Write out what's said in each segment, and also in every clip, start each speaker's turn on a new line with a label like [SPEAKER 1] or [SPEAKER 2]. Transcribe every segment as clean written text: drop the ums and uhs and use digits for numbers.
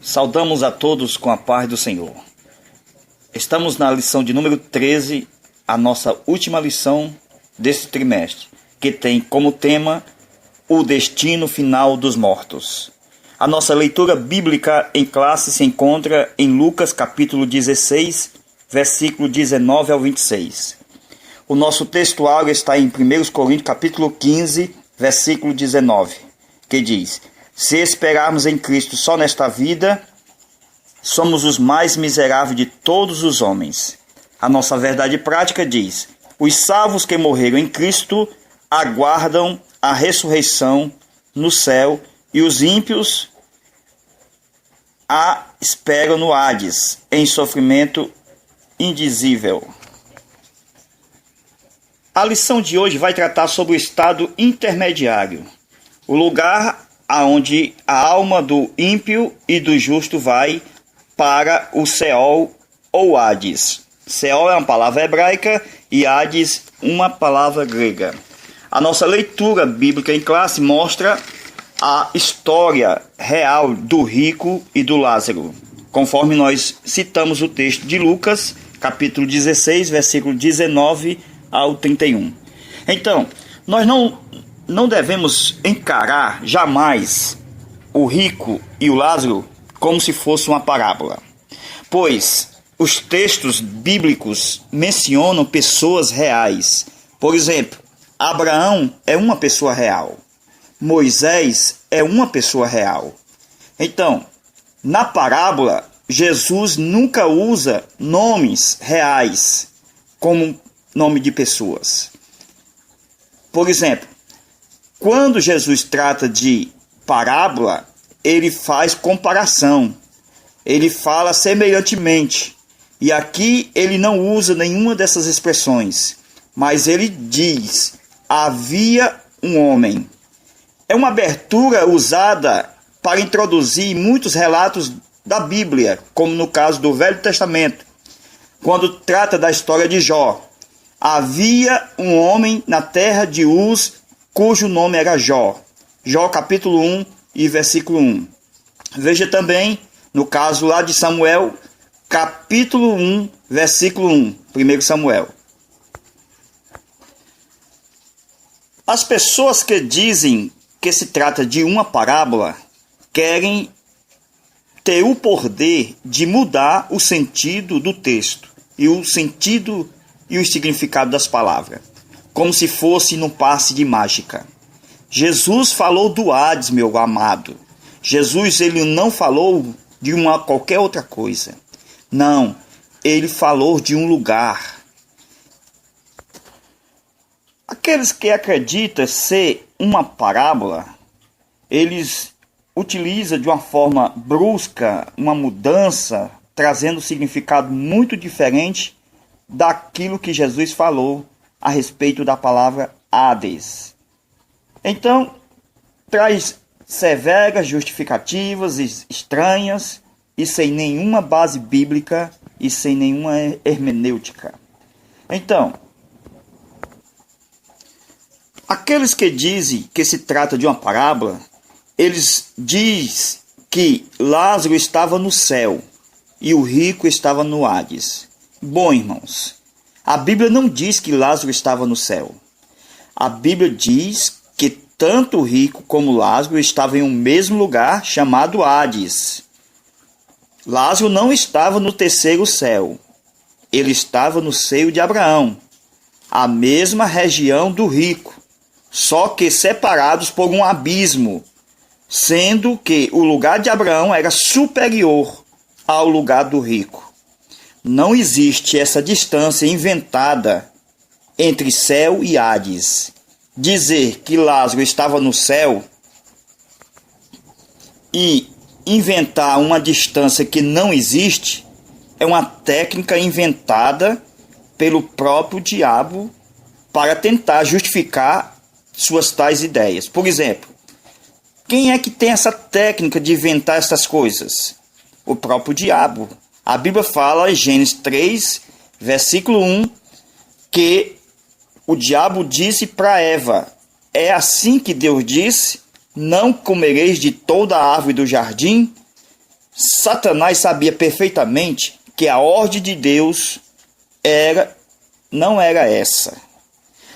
[SPEAKER 1] Saudamos a todos com a paz do Senhor. Estamos na lição de número 13, a nossa última lição deste trimestre, que tem como tema o destino final dos mortos. A nossa leitura bíblica em classe se encontra em Lucas capítulo 16, versículo 19 ao 26. O nosso textuário está em 1 Coríntios capítulo 15, versículo 19, que diz: se esperarmos em Cristo só nesta vida, somos os mais miseráveis de todos os homens. A nossa verdade prática diz: os salvos que morreram em Cristo aguardam a ressurreição no céu e os ímpios a esperam no Hades, em sofrimento indizível. A lição de hoje vai tratar sobre o estado intermediário, o lugar aonde a alma do ímpio e do justo vai para o Seol ou Hades. Seol é uma palavra hebraica e Hades uma palavra grega. A nossa leitura bíblica em classe mostra a história real do rico e do Lázaro, conforme nós citamos o texto de Lucas, capítulo 16, versículo 19 ao 31. Então, nós não devemos encarar jamais o rico e o Lázaro como se fosse uma parábola, pois os textos bíblicos mencionam pessoas reais. Por exemplo, Abraão é uma pessoa real, Moisés é uma pessoa real. Então, na parábola, Jesus nunca usa nomes reais como nome de pessoas. Por exemplo, quando Jesus trata de parábola, ele faz comparação, ele fala semelhantemente. E aqui ele não usa nenhuma dessas expressões, mas ele diz: havia um homem. É uma abertura usada para introduzir muitos relatos da Bíblia, como no caso do Velho Testamento, quando trata da história de Jó. Havia um homem na terra de Uz, cujo nome era Jó. Jó capítulo 1 e versículo 1. Veja também, no caso lá de Samuel, capítulo 1, versículo 1, 1 Samuel. As pessoas que dizem que se trata de uma parábola querem ter o poder de mudar o sentido do texto e o sentido e o significado das palavras, como se fosse num passe de mágica. Jesus falou do Hades, meu amado. Jesus ele não falou de qualquer outra coisa. Não, ele falou de um lugar. Aqueles que acreditam ser uma parábola, eles utilizam de uma forma brusca uma mudança, trazendo um significado muito diferente daquilo que Jesus falou a respeito da palavra Hades. Então, traz severas justificativas estranhas e sem nenhuma base bíblica e sem nenhuma hermenêutica. Então, aqueles que dizem que se trata de uma parábola, eles dizem que Lázaro estava no céu e o rico estava no Hades. Bom, irmãos, a Bíblia não diz que Lázaro estava no céu. A Bíblia diz que tanto o rico como Lázaro estavam em um mesmo lugar chamado Hades. Lázaro não estava no terceiro céu. Ele estava no seio de Abraão, a mesma região do rico, só que separados por um abismo, sendo que o lugar de Abraão era superior ao lugar do rico. Não existe essa distância inventada entre céu e Hades. Dizer que Lázaro estava no céu e inventar uma distância que não existe é uma técnica inventada pelo próprio diabo para tentar justificar suas tais ideias. Por exemplo, quem é que tem essa técnica de inventar essas coisas? O próprio diabo. A Bíblia fala em Gênesis 3, versículo 1, que o diabo disse para Eva: é assim que Deus disse, não comereis de toda a árvore do jardim? Satanás sabia perfeitamente que a ordem de Deus não era essa.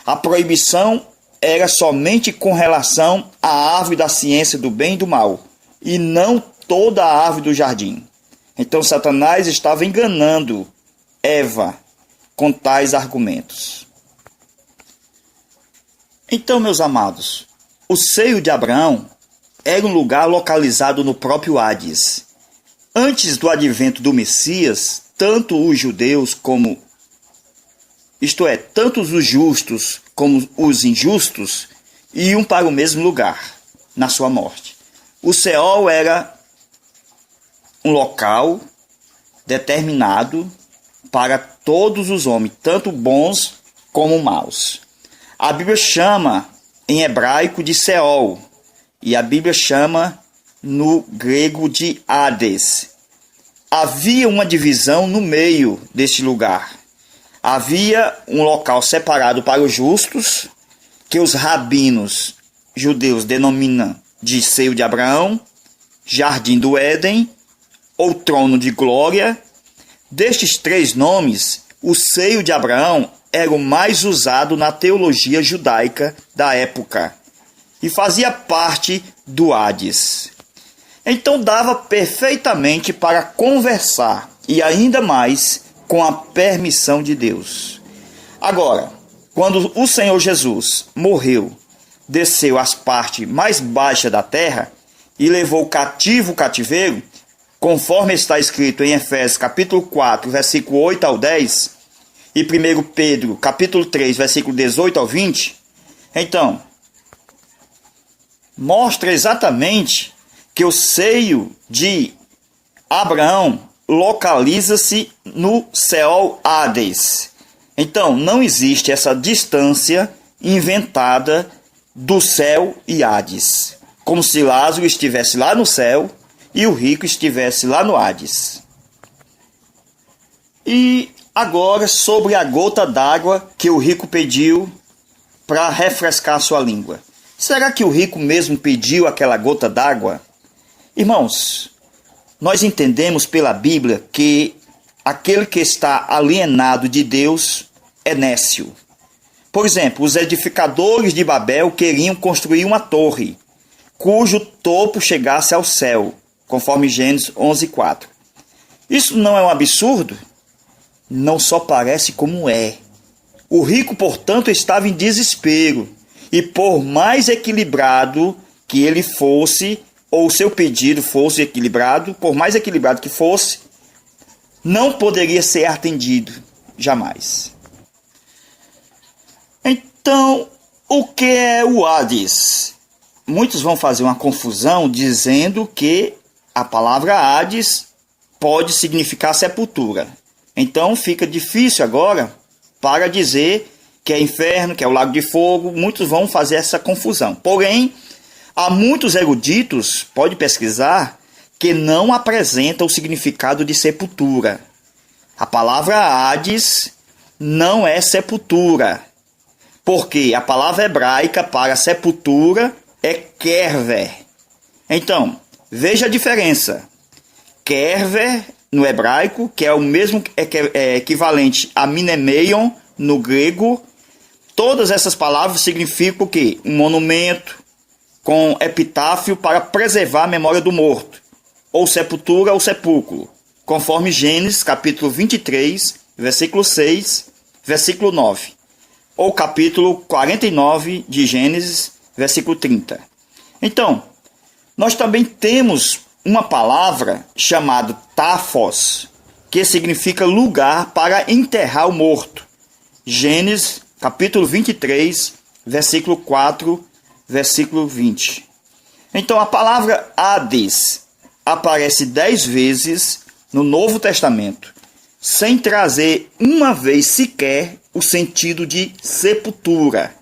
[SPEAKER 1] A proibição era somente com relação à árvore da ciência do bem e do mal, e não toda a árvore do jardim. Então Satanás estava enganando Eva com tais argumentos. Então, meus amados, o seio de Abraão era um lugar localizado no próprio Hades. Antes do advento do Messias, tanto os judeus como, tanto os justos como os injustos, iam para o mesmo lugar, na sua morte. O Seol era um local determinado para todos os homens, tanto bons como maus. A Bíblia chama em hebraico de Seol, e a Bíblia chama no grego de Hades. Havia uma divisão no meio deste lugar. Havia um local separado para os justos, que os rabinos judeus denominam de seio de Abraão, jardim do Éden ou trono de glória. Destes três nomes, o seio de Abraão era o mais usado na teologia judaica da época e fazia parte do Hades. Então dava perfeitamente para conversar, e ainda mais com a permissão de Deus. Agora, quando o Senhor Jesus morreu, desceu às partes mais baixas da terra e levou cativo o cativeiro, conforme está escrito em Efésios capítulo 4, versículo 8 ao 10, e 1 Pedro capítulo 3, versículo 18 ao 20, então, mostra exatamente que o seio de Abraão localiza-se no Seol Hades. Então, não existe essa distância inventada do céu e Hades, como se Lázaro estivesse lá no céu e o rico estivesse lá no Hades. E agora sobre a gota d'água que o rico pediu para refrescar sua língua. Será que o rico mesmo pediu aquela gota d'água? Irmãos, nós entendemos pela Bíblia que aquele que está alienado de Deus é nécio. Por exemplo, os edificadores de Babel queriam construir uma torre, cujo topo chegasse ao céu, conforme Gênesis 11:4. Isso não é um absurdo? Não só parece como é. O rico, portanto, estava em desespero, e por mais equilibrado que ele fosse, ou o seu pedido fosse equilibrado, por mais equilibrado que fosse, não poderia ser atendido, jamais. Então, o que é o Hades? Muitos vão fazer uma confusão dizendo que a palavra Hades pode significar sepultura. Então fica difícil agora para dizer que é inferno, que é o lago de fogo. Muitos vão fazer essa confusão. Porém, há muitos eruditos, pode pesquisar, que não apresentam o significado de sepultura. A palavra Hades não é sepultura, porque a palavra hebraica para sepultura é kerver. Então, veja a diferença. Kerver, no hebraico, que é o mesmo equivalente a minemeion, no grego, todas essas palavras significam o quê? Um monumento com epitáfio para preservar a memória do morto, ou sepultura ou sepulcro, conforme Gênesis capítulo 23, versículo 6, versículo 9, ou capítulo 49 de Gênesis, versículo 30. Então, nós também temos uma palavra chamada Tafos, que significa lugar para enterrar o morto. Gênesis capítulo 23, versículo 4, versículo 20. Então, a palavra Hades aparece 10 vezes no Novo Testamento, sem trazer uma vez sequer o sentido de sepultura.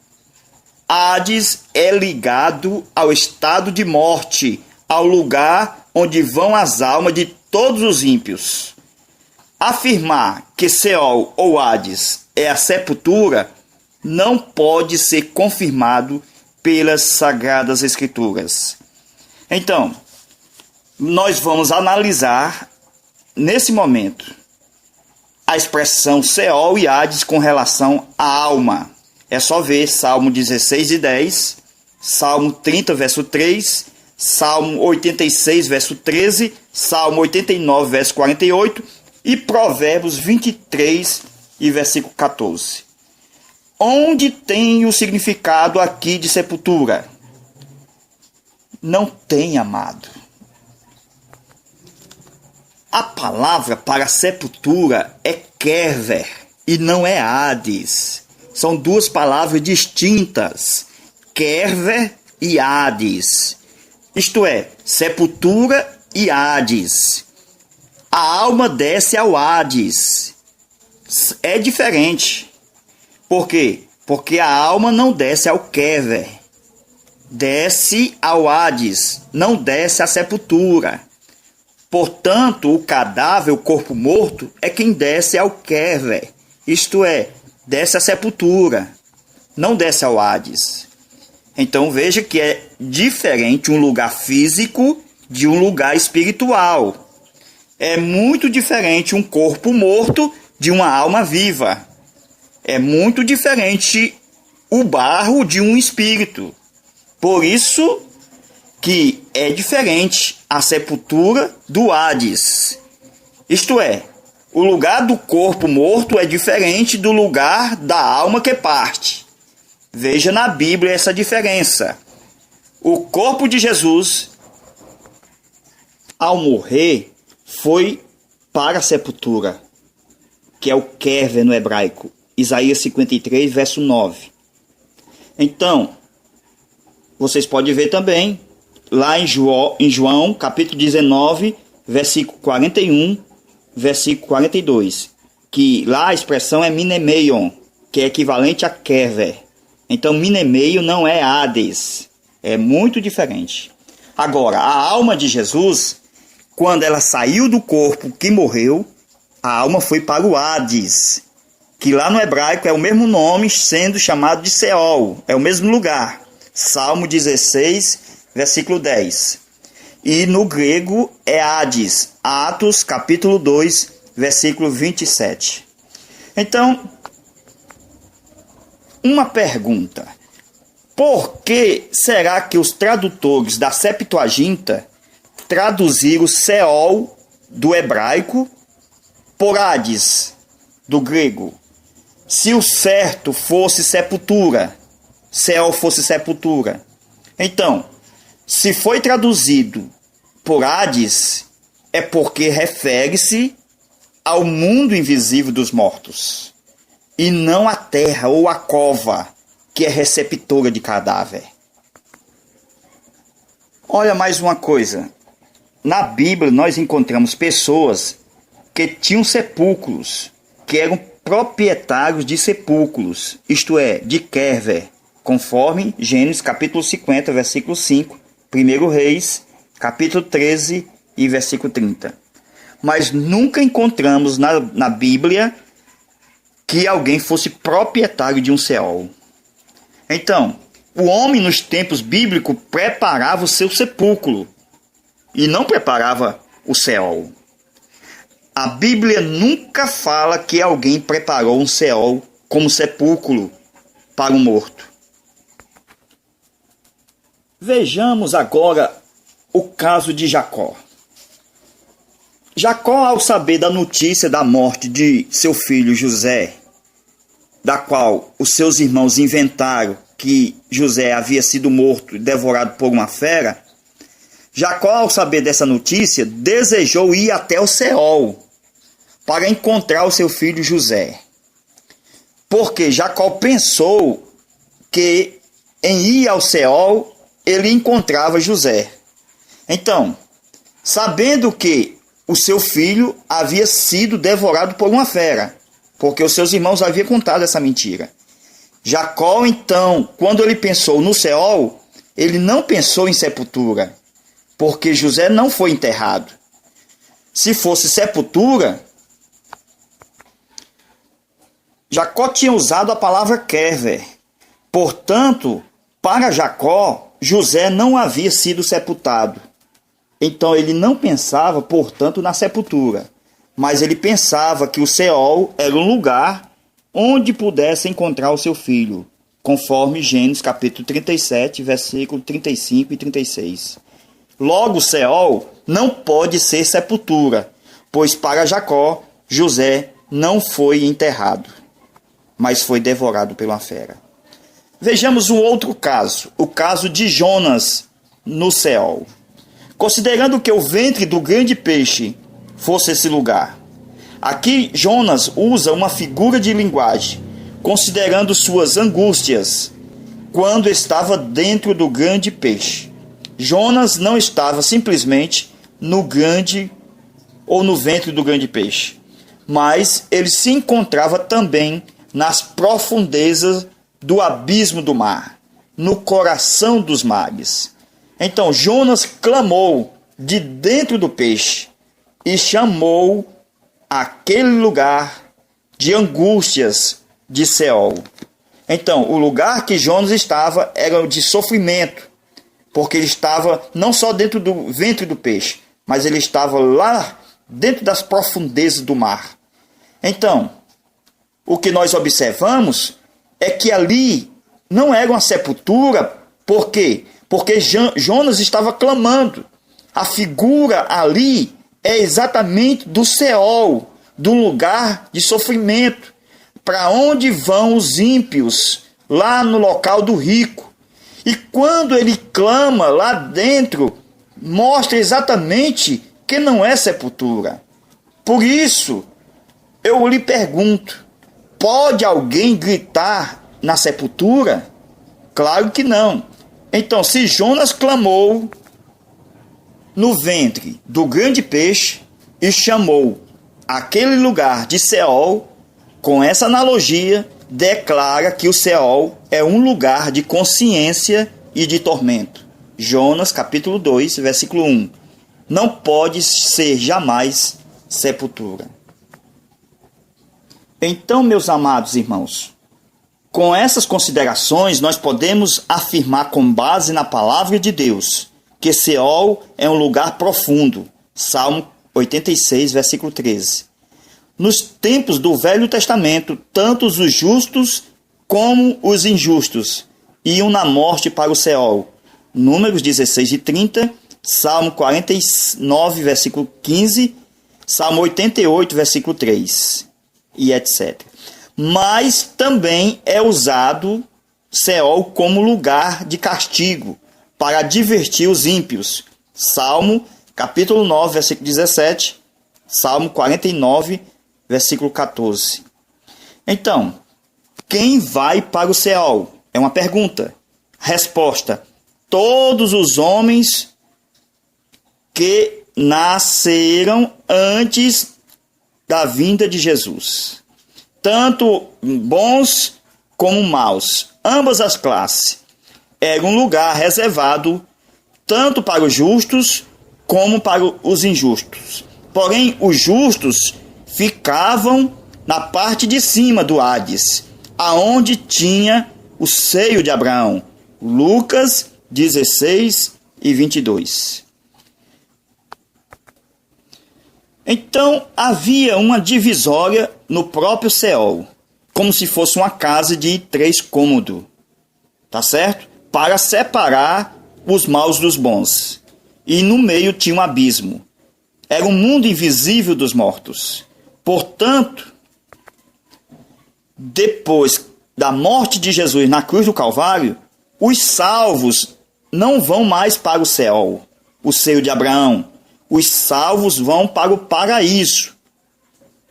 [SPEAKER 1] Hades é ligado ao estado de morte, ao lugar onde vão as almas de todos os ímpios. Afirmar que Seol ou Hades é a sepultura não pode ser confirmado pelas Sagradas Escrituras. Então, nós vamos analisar, nesse momento, a expressão Seol e Hades com relação à alma. É só ver Salmo 16 e 10, Salmo 30, verso 3, Salmo 86, verso 13, Salmo 89, verso 48 e Provérbios 23 e versículo 14. Onde tem o significado aqui de sepultura? Não tem, amado. A palavra para sepultura é Kever e não é Hades. São duas palavras distintas, Kever e Hades. Isto é, sepultura e Hades. A alma desce ao Hades. É diferente. Por quê? Porque a alma não desce ao Kever. Desce ao Hades, não desce à sepultura. Portanto, o cadáver, o corpo morto, é quem desce ao Kever, isto é, desce à sepultura, não desce ao Hades. Então veja que é diferente um lugar físico de um lugar espiritual. É muito diferente um corpo morto de uma alma viva. É muito diferente o barro de um espírito. Por isso que é diferente a sepultura do Hades. Isto é, o lugar do corpo morto é diferente do lugar da alma que parte. Veja na Bíblia essa diferença. O corpo de Jesus, ao morrer, foi para a sepultura, que é o Kever no hebraico. Isaías 53, verso 9. Então, vocês podem ver também, lá em João, capítulo 19, versículo 41, versículo 42, que lá a expressão é minemeion, que é equivalente a Kever. Então, minemeio não é Hades, é muito diferente. Agora, a alma de Jesus, quando ela saiu do corpo que morreu, a alma foi para o Hades, que lá no hebraico é o mesmo nome, sendo chamado de Seol, é o mesmo lugar. Salmo 16, versículo 10. E no grego é Hades, Atos, capítulo 2, versículo 27. Então, uma pergunta. Por que será que os tradutores da Septuaginta traduziram Seol do hebraico por Hades do grego? Se o certo fosse sepultura, Seol fosse sepultura. Então, se foi traduzido por Hades, é porque refere-se ao mundo invisível dos mortos, e não à terra ou à cova, que é receptora de cadáver. Olha mais uma coisa. Na Bíblia nós encontramos pessoas que tinham sepulcros, que eram proprietários de sepulcros, isto é, de Kever, conforme Gênesis capítulo 50, versículo 5, 1 Reis, capítulo 13 e versículo 30. Mas nunca encontramos na Bíblia que alguém fosse proprietário de um Seol. Então, o homem nos tempos bíblicos preparava o seu sepulcro e não preparava o Seol. A Bíblia nunca fala que alguém preparou um Seol como sepulcro para o morto. Vejamos agora o caso de Jacó. Jacó, ao saber da notícia da morte de seu filho José, da qual os seus irmãos inventaram que José havia sido morto e devorado por uma fera, Jacó, ao saber dessa notícia, desejou ir até o Seol para encontrar o seu filho José. Porque Jacó pensou que em ir ao Seol ele encontrava José. Então, sabendo que o seu filho havia sido devorado por uma fera, porque os seus irmãos haviam contado essa mentira, Jacó, então, quando ele pensou no Seol, ele não pensou em sepultura, porque José não foi enterrado. Se fosse sepultura, Jacó tinha usado a palavra Kever. Portanto, para Jacó, José não havia sido sepultado. Então ele não pensava, portanto, na sepultura, mas ele pensava que o Seol era um lugar onde pudesse encontrar o seu filho, conforme Gênesis capítulo 37, versículo 35 e 36. Logo, Seol não pode ser sepultura, pois para Jacó, José não foi enterrado, mas foi devorado pela fera. Vejamos um outro caso, o caso de Jonas no Seol. Considerando que o ventre do grande peixe fosse esse lugar, aqui Jonas usa uma figura de linguagem, considerando suas angústias quando estava dentro do grande peixe. Jonas não estava simplesmente no grande ou no ventre do grande peixe, mas ele se encontrava também nas profundezas do abismo do mar, no coração dos mares. Então Jonas clamou de dentro do peixe e chamou aquele lugar de angústias de Seol. Então, o lugar que Jonas estava era de sofrimento, porque ele estava não só dentro do ventre do peixe, mas ele estava lá dentro das profundezas do mar. Então, o que nós observamos é que ali não era uma sepultura. Por quê? Porque Jonas estava clamando. A figura ali é exatamente do Seol, do lugar de sofrimento, para onde vão os ímpios, lá no local do rico. E quando ele clama lá dentro, mostra exatamente que não é sepultura. Por isso, eu lhe pergunto, pode alguém gritar na sepultura? Claro que não. Então, se Jonas clamou no ventre do grande peixe e chamou aquele lugar de Seol, com essa analogia, declara que o Seol é um lugar de consciência e de tormento. Jonas capítulo 2, versículo 1. Não pode ser jamais sepultura. Então, meus amados irmãos, com essas considerações, nós podemos afirmar com base na palavra de Deus que Seol é um lugar profundo. Salmo 86, versículo 13. Nos tempos do Velho Testamento, tanto os justos como os injustos iam na morte para o Seol. Números 16 e 30, Salmo 49, versículo 15, Salmo 88, versículo 3, e etc. Mas também é usado Seol como lugar de castigo para divertir os ímpios. Salmo capítulo 9, versículo 17, Salmo 49, versículo 14. Então, quem vai para o Seol? É uma pergunta. Resposta: todos os homens que nasceram antes da vinda de Jesus. Tanto bons como maus, ambas as classes. Era um lugar reservado tanto para os justos como para os injustos. Porém, os justos ficavam na parte de cima do Hades, aonde tinha o seio de Abraão. Lucas 16 e 22. Então, havia uma divisória no próprio Seol, como se fosse uma casa de 3 cômodos, tá certo? Para separar os maus dos bons. E no meio tinha um abismo. Era um mundo invisível dos mortos. Portanto, depois da morte de Jesus na cruz do Calvário, os salvos não vão mais para o Seol, o seio de Abraão. Os salvos vão para o paraíso.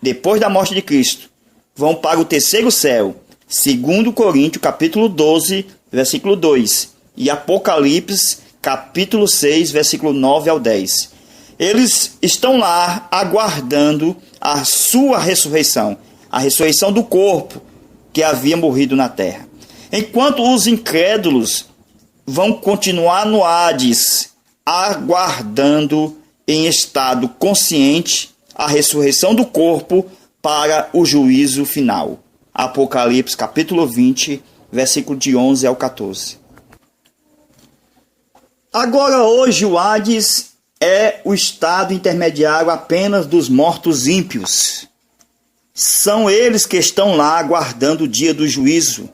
[SPEAKER 1] Depois da morte de Cristo, vão para o terceiro céu. 2 Coríntios, capítulo 12, versículo 2. E Apocalipse, capítulo 6, versículo 9 ao 10. Eles estão lá aguardando a sua ressurreição. A ressurreição do corpo que havia morrido na terra. Enquanto os incrédulos vão continuar no Hades, aguardando em estado consciente a ressurreição do corpo para o juízo final. Apocalipse capítulo 20, versículo de 11 ao 14. Agora hoje o Hades é o estado intermediário apenas dos mortos ímpios. São eles que estão lá aguardando o dia do juízo,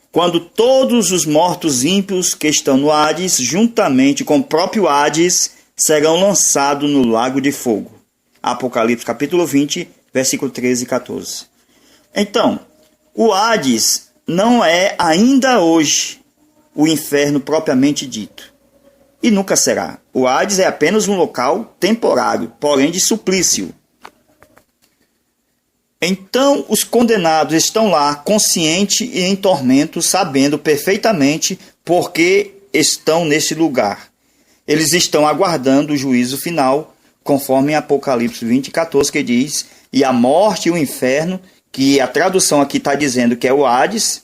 [SPEAKER 1] quando todos os mortos ímpios que estão no Hades, juntamente com o próprio Hades, serão lançados no lago de fogo. Apocalipse capítulo 20, versículo 13 e 14. Então, o Hades não é ainda hoje o inferno propriamente dito. E nunca será. O Hades é apenas um local temporário, porém de suplício. Então os condenados estão lá, conscientes e em tormento, sabendo perfeitamente por que estão nesse lugar. Eles estão aguardando o juízo final, conforme Apocalipse 20, 14, que diz: e a morte e o inferno, que a tradução aqui está dizendo que é o Hades,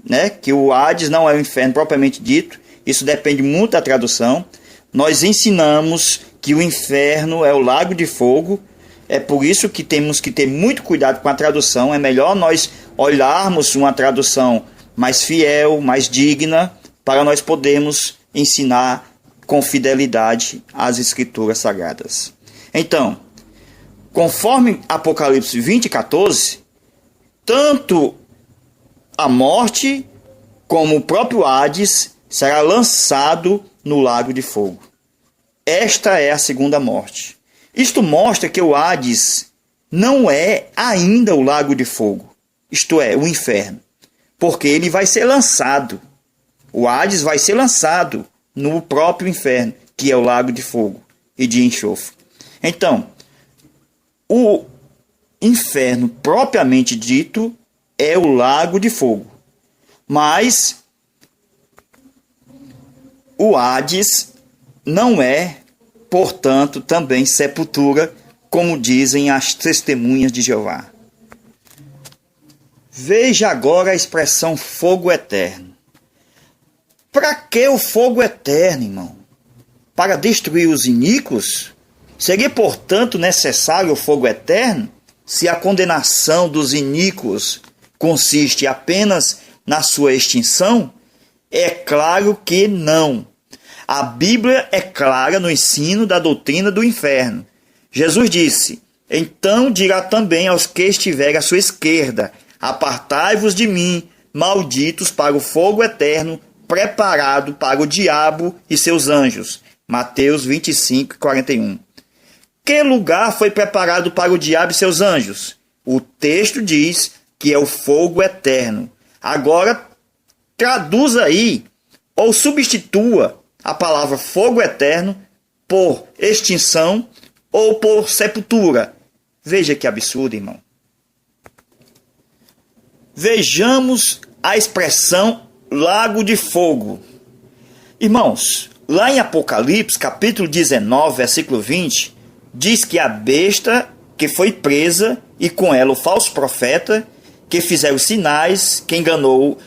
[SPEAKER 1] né? Que o Hades não é o inferno propriamente dito, isso depende muito da tradução. Nós ensinamos que o inferno é o lago de fogo. É por isso que temos que ter muito cuidado com a tradução. É melhor nós olharmos uma tradução mais fiel, mais digna, para nós podermos ensinar com fidelidade as Escrituras Sagradas. Então, conforme Apocalipse 20, 14, tanto a morte como o próprio Hades será lançado no lago de fogo. Esta é a segunda morte. Isto mostra que o Hades não é ainda o lago de fogo, isto é, o inferno, porque ele vai ser lançado. O Hades vai ser lançado no próprio inferno, que é o lago de fogo e de enxofre. Então, o inferno propriamente dito é o lago de fogo, mas o Hades não é, portanto, também sepultura, como dizem as testemunhas de Jeová. Veja agora a expressão fogo eterno. Para que o fogo eterno, irmão? Para destruir os iníquos? Seria, portanto, necessário o fogo eterno, se a condenação dos iníquos consiste apenas na sua extinção? É claro que não. A Bíblia é clara no ensino da doutrina do inferno. Jesus disse: então dirá também aos que estiverem à sua esquerda: apartai-vos de mim, malditos, para o fogo eterno, preparado para o diabo e seus anjos. Mateus 25, 41. Que lugar foi preparado para o diabo e seus anjos? O texto diz que é o fogo eterno. Agora, traduz aí, ou substitua a palavra fogo eterno por extinção ou por sepultura. Veja que absurdo, irmão. Vejamos a expressão lago de fogo. Irmãos, lá em Apocalipse, capítulo 19, versículo 20, diz que a besta que foi presa e com ela o falso profeta, que fizeram sinais, que enganou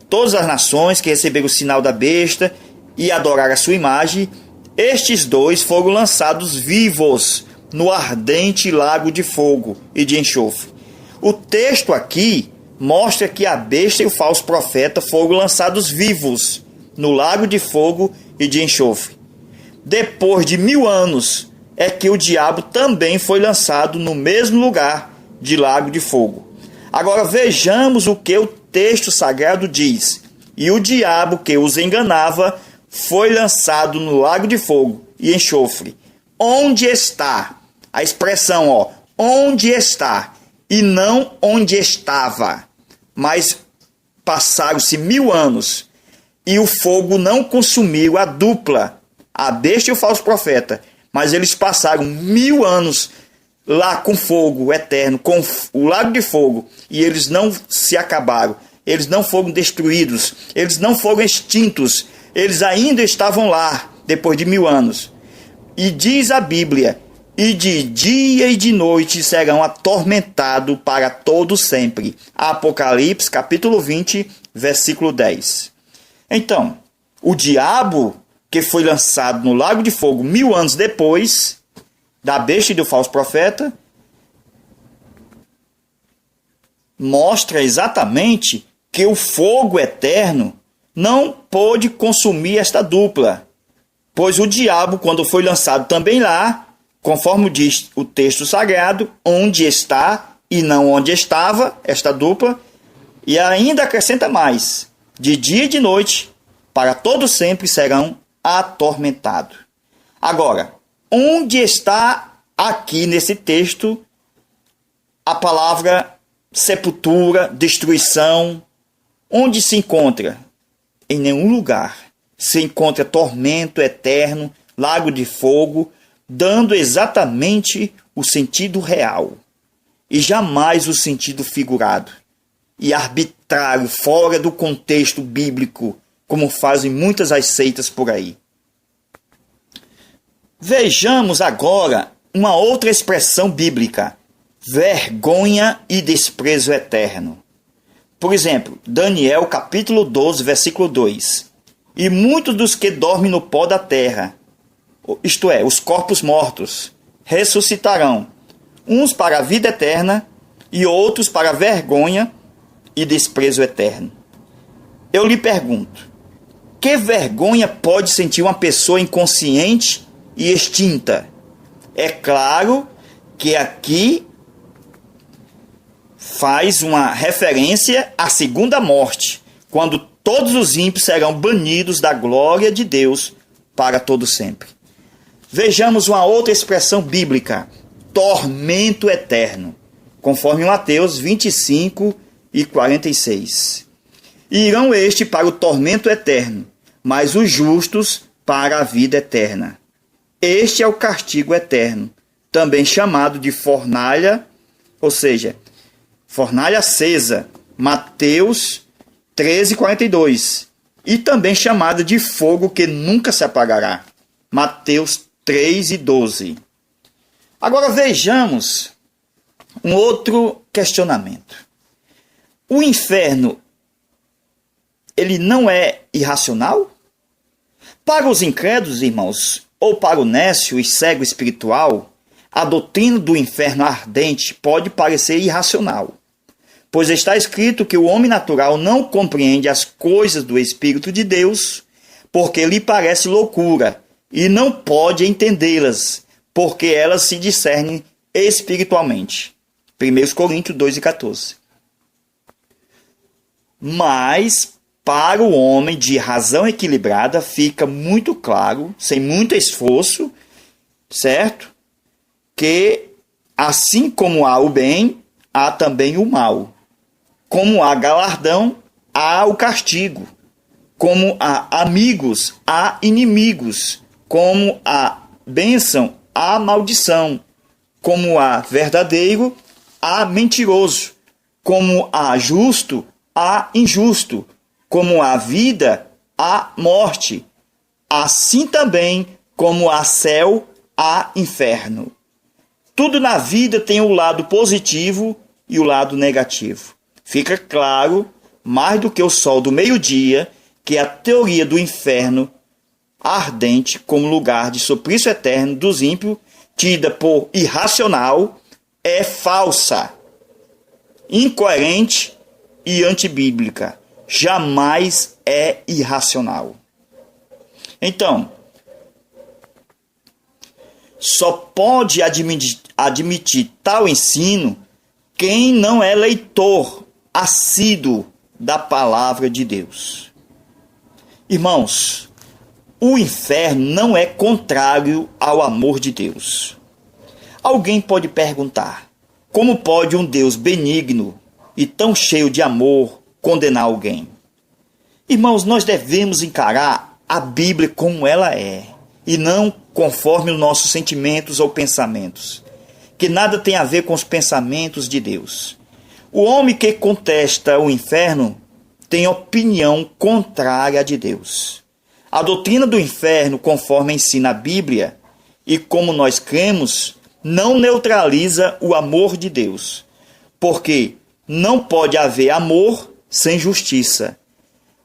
[SPEAKER 1] todas as nações, que receberam o sinal da besta e adoraram a sua imagem, estes dois foram lançados vivos no ardente lago de fogo e de enxofre. O texto aqui mostra que a besta e o falso profeta foram lançados vivos no lago de fogo e de enxofre. Depois de 1000 anos é que o diabo também foi lançado no mesmo lugar de lago de fogo. Agora vejamos o que o texto sagrado diz. E o diabo que os enganava foi lançado no lago de fogo e enxofre. Onde está? A expressão, onde está? E não onde estava. Mas passaram-se 1000 anos e o fogo não consumiu a dupla, a besta e o falso profeta. Mas eles passaram 1000 anos lá com fogo eterno, com o lago de fogo, e eles não se acabaram, eles não foram destruídos, eles não foram extintos, eles ainda estavam lá depois de 1000 anos. E diz a Bíblia: e de dia e de noite serão atormentados para todo sempre. Apocalipse capítulo 20, versículo 10. Então, o diabo que foi lançado no lago de fogo 1000 anos depois da besta e do falso profeta, mostra exatamente que o fogo eterno não pôde consumir esta dupla, Pois o diabo, quando foi lançado também lá, conforme diz o texto sagrado, onde está e não onde estava, esta dupla, e ainda acrescenta mais, de dia e de noite, para todo sempre serão atormentados. Agora, onde está aqui nesse texto a palavra sepultura, destruição? Onde se encontra? Em nenhum lugar. Se encontra tormento eterno, lago de fogo, dando exatamente o sentido real e jamais o sentido figurado e arbitrário, fora do contexto bíblico, como fazem muitas as seitas por aí. Vejamos agora uma outra expressão bíblica: vergonha e desprezo eterno. Por exemplo, Daniel capítulo 12, versículo 2. E muitos dos que dormem no pó da terra, isto é, os corpos mortos, ressuscitarão, uns para a vida eterna e outros para a vergonha e desprezo eterno. Eu lhe pergunto, que vergonha pode sentir uma pessoa inconsciente e extinta? É claro que aqui faz uma referência à segunda morte, quando todos os ímpios serão banidos da glória de Deus para todo sempre. Vejamos uma outra expressão bíblica: tormento eterno, conforme Mateus 25 e 46. Irão este para o tormento eterno, mas os justos para a vida eterna. Este é o castigo eterno, também chamado de fornalha, ou seja, fornalha acesa, Mateus 13:42, e também chamada de fogo que nunca se apagará, Mateus 3:12. Agora vejamos um outro questionamento. O inferno, ele não é irracional? Para os incrédulos, irmãos, ou para o nécio e cego espiritual, a doutrina do inferno ardente pode parecer irracional, pois está escrito que o homem natural não compreende as coisas do Espírito de Deus, porque lhe parece loucura, e não pode entendê-las, porque elas se discernem espiritualmente. 1 Coríntios 2:14. Mas, para o homem de razão equilibrada, fica muito claro, sem muito esforço, certo? Que, assim como há o bem, há também o mal. Como há galardão, há o castigo. Como há amigos, há inimigos. Como há bênção, há maldição. Como há verdadeiro, há mentiroso. Como há justo, há injusto. Como há vida, há morte. Assim também como há céu, há inferno. Tudo na vida tem o lado positivo e o lado negativo. Fica claro, mais do que o sol do meio-dia, que a teoria do inferno ardente como lugar de suplício eterno dos ímpios, tida por irracional, é falsa, incoerente e antibíblica. Jamais é irracional. Então, só pode admitir tal ensino quem não é leitor assíduo da palavra de Deus. Irmãos, o inferno não é contrário ao amor de Deus. Alguém pode perguntar: como pode um Deus benigno e tão cheio de amor condenar alguém? Irmãos, nós devemos encarar a Bíblia como ela é, e não conforme os nossos sentimentos ou pensamentos, que nada tem a ver com os pensamentos de Deus. O homem que contesta o inferno tem opinião contrária a de Deus. A doutrina do inferno, conforme ensina a Bíblia, e como nós cremos, não neutraliza o amor de Deus, porque não pode haver amor sem justiça.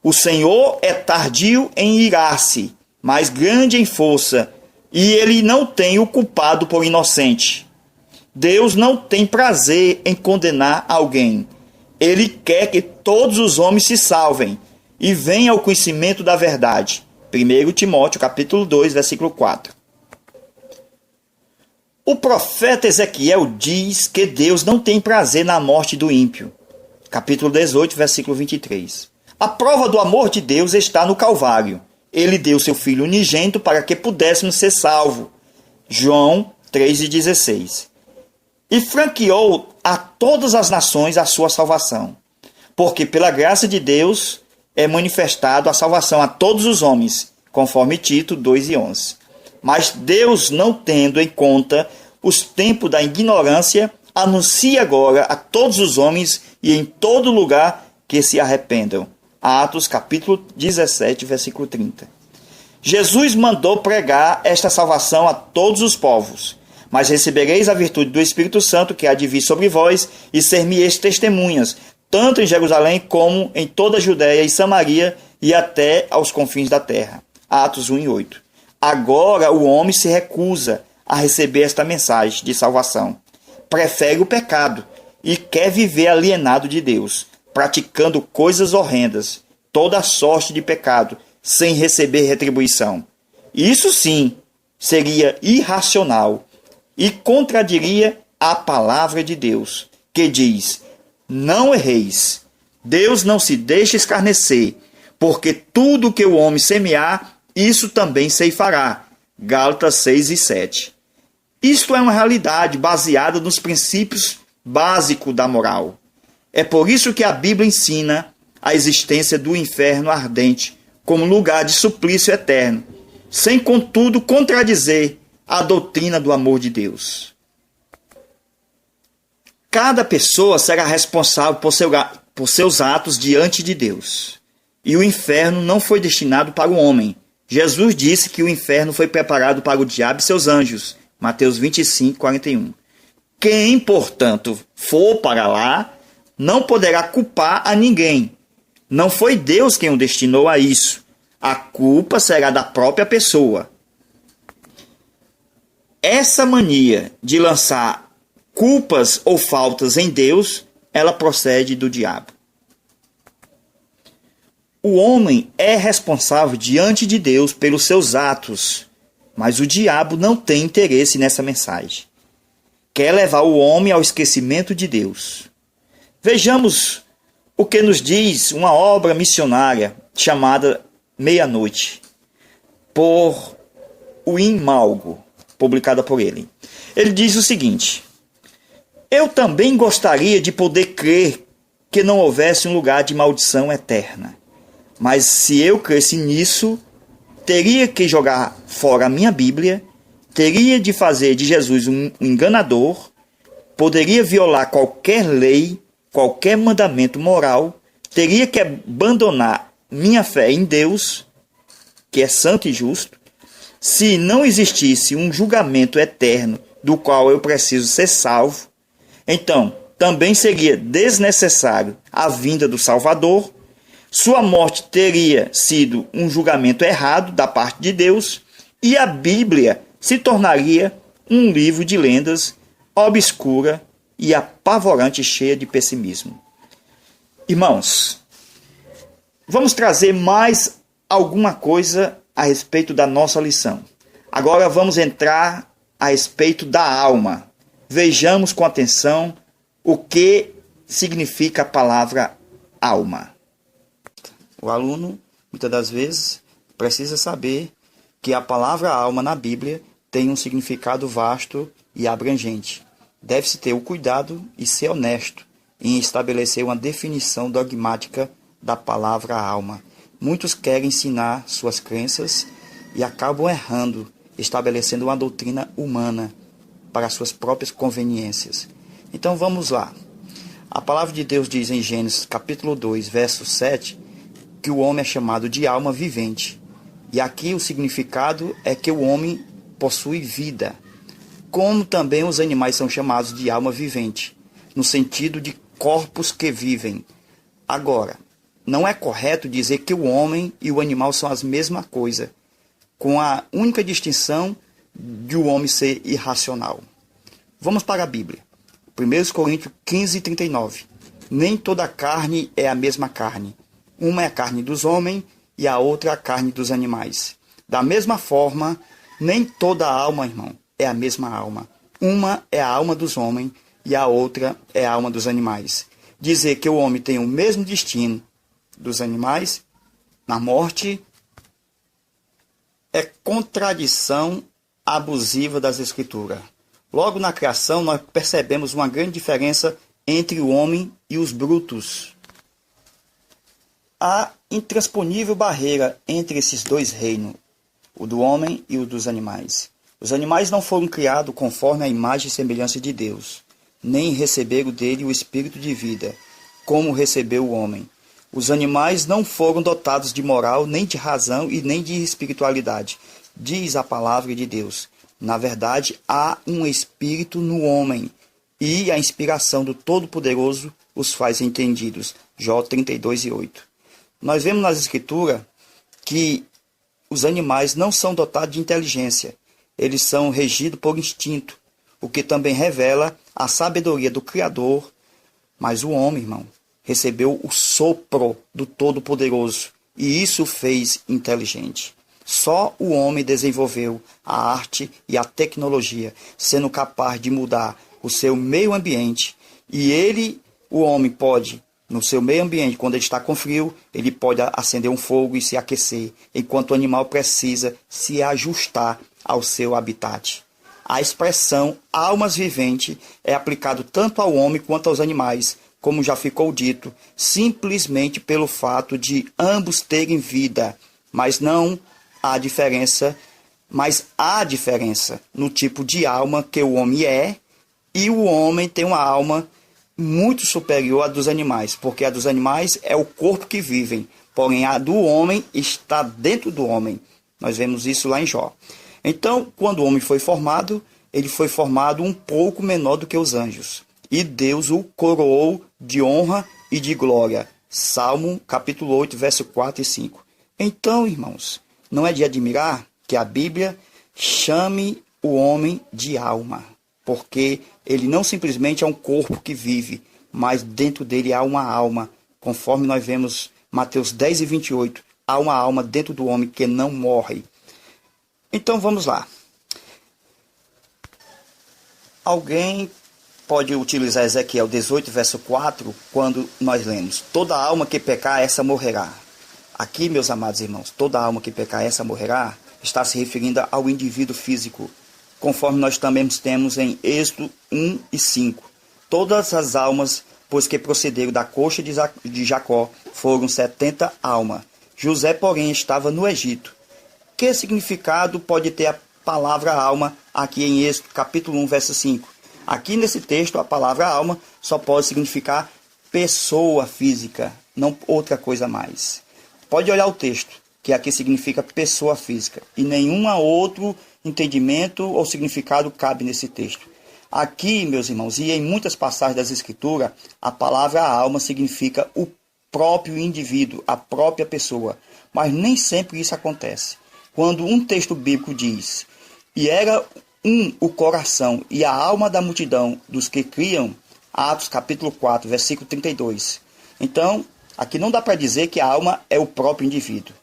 [SPEAKER 1] O Senhor é tardio em irar-se, mas grande em força, e ele não tem o culpado por inocente. Deus não tem prazer em condenar alguém. Ele quer que todos os homens se salvem e venham ao conhecimento da verdade. 1 Timóteo, capítulo 2, versículo 4. O profeta Ezequiel diz que Deus não tem prazer na morte do ímpio. Capítulo 18, versículo 23. A prova do amor de Deus está no Calvário. Ele deu seu Filho unigênito para que pudéssemos ser salvos. João 3,16. E franqueou a todas as nações a sua salvação. Porque pela graça de Deus é manifestado a salvação a todos os homens, conforme Tito 2,11. Mas Deus, não tendo em conta os tempos da ignorância, anuncia agora a todos os homens e em todo lugar que se arrependam. Atos capítulo 17, versículo 30. Jesus mandou pregar esta salvação a todos os povos. Mas recebereis a virtude do Espírito Santo que há de vir sobre vós e ser-me-eis testemunhas, tanto em Jerusalém como em toda a Judéia e Samaria e até aos confins da terra. Atos 1:8. Agora o homem se recusa a receber esta mensagem de salvação. Prefere o pecado e quer viver alienado de Deus, praticando coisas horrendas, toda sorte de pecado, sem receber retribuição. Isso sim seria irracional e contradiria a palavra de Deus, que diz: não erreis, Deus não se deixa escarnecer, porque tudo que o homem semear, isso também ceifará. Gálatas 6:7. Isto é uma realidade baseada nos princípios básicos da moral. É por isso que a Bíblia ensina a existência do inferno ardente como lugar de suplício eterno, sem contudo contradizer a doutrina do amor de Deus. Cada pessoa será responsável por seus atos diante de Deus. E o inferno não foi destinado para o homem. Jesus disse que o inferno foi preparado para o diabo e seus anjos. Mateus 25:41. Quem, portanto, for para lá, não poderá culpar a ninguém. Não foi Deus quem o destinou a isso. A culpa será da própria pessoa. Essa mania de lançar culpas ou faltas em Deus, ela procede do diabo. O homem é responsável diante de Deus pelos seus atos, mas o diabo não tem interesse nessa mensagem. Quer levar o homem ao esquecimento de Deus. Vejamos o que nos diz uma obra missionária chamada Meia-Noite, por Win Malgo, publicada por ele. Ele diz o seguinte: eu também gostaria de poder crer que não houvesse um lugar de maldição eterna. Mas se eu cresce nisso, teria que jogar fora a minha Bíblia, teria de fazer de Jesus um enganador, poderia violar qualquer lei, qualquer mandamento moral, teria que abandonar minha fé em Deus, que é santo e justo, se não existisse um julgamento eterno do qual eu preciso ser salvo. Então, também seria desnecessário a vinda do Salvador. Sua morte teria sido um julgamento errado da parte de Deus e a Bíblia se tornaria um livro de lendas obscura e apavorante, cheia de pessimismo. Irmãos, vamos trazer mais alguma coisa a respeito da nossa lição. Agora vamos entrar a respeito da alma. Vejamos com atenção o que significa a palavra alma. O aluno, muitas das vezes, precisa saber que a palavra alma na Bíblia tem um significado vasto e abrangente. Deve-se ter o cuidado e ser honesto em estabelecer uma definição dogmática da palavra alma. Muitos querem ensinar suas crenças e acabam errando, estabelecendo uma doutrina humana para suas próprias conveniências. Então vamos lá. A palavra de Deus diz em Gênesis capítulo 2, verso 7, que o homem é chamado de alma vivente. E aqui o significado é que o homem possui vida, como também os animais são chamados de alma vivente, no sentido de corpos que vivem. Agora, não é correto dizer que o homem e o animal são a mesma coisa, com a única distinção de o homem ser irracional. Vamos para a Bíblia. 1 Coríntios 15:39. Nem toda carne é a mesma carne. Uma é a carne dos homens e a outra a carne dos animais. Da mesma forma, nem toda alma, irmão, é a mesma alma. Uma é a alma dos homens e a outra é a alma dos animais. Dizer que o homem tem o mesmo destino dos animais na morte é contradição abusiva das Escrituras. Logo na criação, nós percebemos uma grande diferença entre o homem e os brutos. Há intransponível barreira entre esses dois reinos, o do homem e o dos animais. Os animais não foram criados conforme a imagem e semelhança de Deus, nem receberam dele o espírito de vida, como recebeu o homem. Os animais não foram dotados de moral, nem de razão e nem de espiritualidade, diz a palavra de Deus. Na verdade, há um espírito no homem, e a inspiração do Todo-Poderoso os faz entendidos. Jó 32:8. Nós vemos nas Escrituras que os animais não são dotados de inteligência, eles são regidos por instinto, o que também revela a sabedoria do Criador. Mas o homem, irmão, recebeu o sopro do Todo-Poderoso, e isso o fez inteligente. Só o homem desenvolveu a arte e a tecnologia, sendo capaz de mudar o seu meio ambiente. E o homem pode, no seu meio ambiente, quando ele está com frio, ele pode acender um fogo e se aquecer, enquanto o animal precisa se ajustar ao seu habitat. A expressão almas viventes é aplicado tanto ao homem quanto aos animais, como já ficou dito, simplesmente pelo fato de ambos terem vida, mas há diferença no tipo de alma que o homem é, e o homem tem uma alma muito superior à dos animais, porque a dos animais é o corpo que vivem, porém a do homem está dentro do homem. Nós vemos isso lá em Jó. Então, quando o homem foi formado, ele foi formado um pouco menor do que os anjos, e Deus o coroou de honra e de glória. Salmo capítulo 8, verso 4 e 5. Então, irmãos, não é de admirar que a Bíblia chame o homem de alma, porque ele não simplesmente é um corpo que vive, mas dentro dele há uma alma, conforme nós vemos Mateus 10:28, há uma alma dentro do homem que não morre. Então vamos lá. Alguém pode utilizar Ezequiel 18, verso 4, quando nós lemos: toda alma que pecar, essa morrerá. Aqui, meus amados irmãos, toda alma que pecar, essa morrerá, está se referindo ao indivíduo físico, conforme nós também temos em Êxodo 1 e 5. Todas as almas, pois que procederam da coxa de Jacó, foram 70 almas. José, porém, estava no Egito. Que significado pode ter a palavra alma aqui em Êxodo capítulo 1, verso 5? Aqui nesse texto, a palavra alma só pode significar pessoa física, não outra coisa mais. Pode olhar o texto, que aqui significa pessoa física, e nenhum outro entendimento ou significado cabe nesse texto. Aqui, meus irmãos, e em muitas passagens das Escrituras, a palavra alma significa o próprio indivíduo, a própria pessoa, mas nem sempre isso acontece. Quando um texto bíblico diz: e era o coração e a alma da multidão dos que criam, Atos capítulo 4, versículo 32. Então, aqui não dá para dizer que a alma é o próprio indivíduo,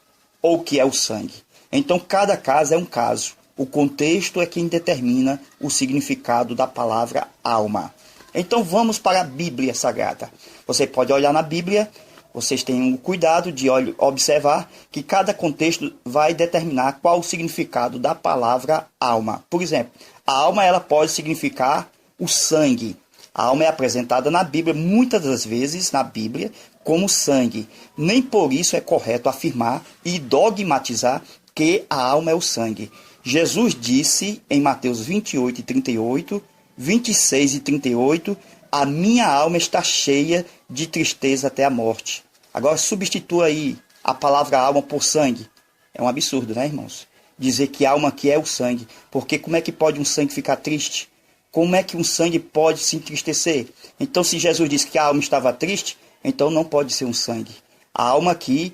[SPEAKER 1] ou que é o sangue. Então, cada caso é um caso. O contexto é quem determina o significado da palavra alma. Então, vamos para a Bíblia Sagrada. Você pode olhar na Bíblia. Vocês tenham o cuidado de observar que cada contexto vai determinar qual o significado da palavra alma. Por exemplo, a alma ela pode significar o sangue. A alma é apresentada na Bíblia, muitas das vezes na Bíblia, como sangue. Nem por isso é correto afirmar e dogmatizar que a alma é o sangue. Jesus disse em Mateus 28 e 38, 26 e 38, a minha alma está cheia de tristeza até a morte. Agora substitua aí a palavra alma por sangue. É um absurdo, né, irmãos? Dizer que alma aqui é o sangue. Porque como é que pode um sangue ficar triste? Como é que um sangue pode se entristecer? Então, se Jesus disse que a alma estava triste, então não pode ser um sangue. A alma aqui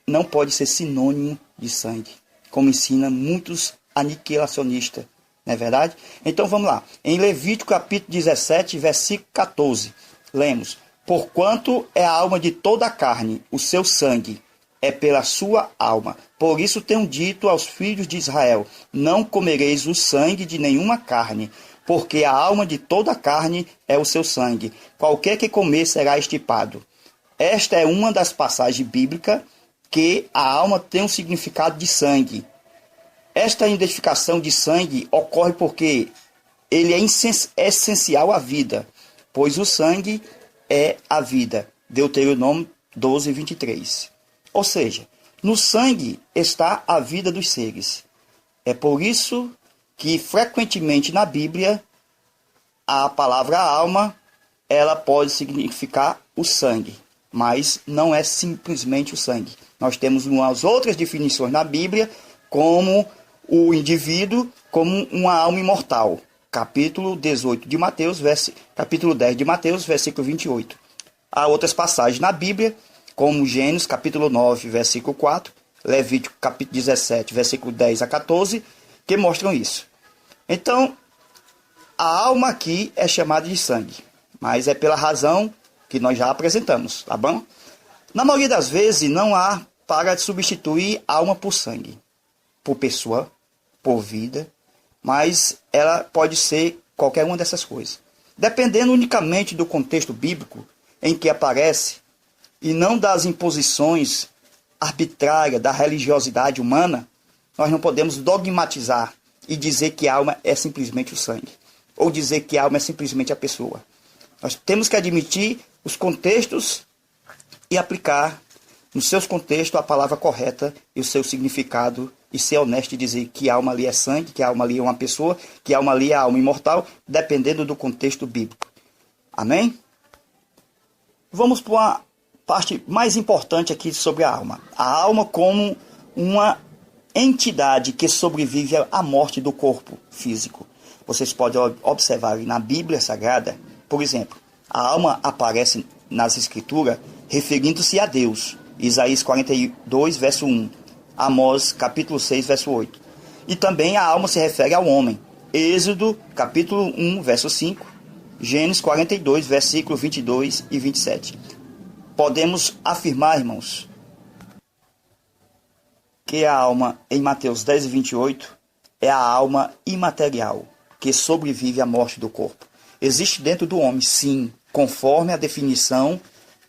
[SPEAKER 1] não pode ser sinônimo de sangue, como ensina muitos aniquilacionistas. Não é verdade? Então vamos lá. Em Levítico capítulo 17, versículo 14, lemos: porquanto é a alma de toda a carne, o seu sangue. é pela sua alma. Por isso tenho dito aos filhos de Israel: não comereis o sangue de nenhuma carne, porque a alma de toda carne é o seu sangue. Qualquer que comer será estipado. Esta é uma das passagens bíblicas que a alma tem um significado de sangue. Esta identificação de sangue ocorre porque ele é essencial à vida, pois o sangue é a vida. Deuteronômio 12, 23. Ou seja, no sangue está a vida dos seres. É por isso que frequentemente na Bíblia a palavra alma ela pode significar o sangue, mas não é simplesmente o sangue. Nós temos umas outras definições na Bíblia, como o indivíduo como uma alma imortal. Capítulo 18 de Mateus, capítulo 10 de Mateus, versículo 28. Há outras passagens na Bíblia, como Gênesis, capítulo 9, versículo 4, Levítico, capítulo 17, versículo 10 a 14, que mostram isso. Então, a alma aqui é chamada de sangue, mas é pela razão que nós já apresentamos, tá bom? Na maioria das vezes, não há para substituir alma por sangue, por pessoa, por vida, mas ela pode ser qualquer uma dessas coisas. Dependendo unicamente do contexto bíblico em que aparece, e não das imposições arbitrárias da religiosidade humana, nós não podemos dogmatizar e dizer que a alma é simplesmente o sangue, ou dizer que a alma é simplesmente a pessoa. Nós temos que admitir os contextos e aplicar nos seus contextos a palavra correta e o seu significado, e ser honesto e dizer que a alma ali é sangue, que a alma ali é uma pessoa, que a alma ali é a alma imortal, dependendo do contexto bíblico. Amém? Vamos para uma parte mais importante aqui sobre a alma. A alma como uma entidade que sobrevive à morte do corpo físico. Vocês podem observar na Bíblia Sagrada, por exemplo, a alma aparece nas Escrituras referindo-se a Deus. Isaías 42, verso 1. Amós, capítulo 6, verso 8. E também a alma se refere ao homem. Êxodo, capítulo 1, verso 5. Gênesis 42, versículos 22 e 27. Podemos afirmar, irmãos, que a alma, em Mateus 10 e 28, é a alma imaterial, que sobrevive à morte do corpo. Existe dentro do homem, sim, conforme a definição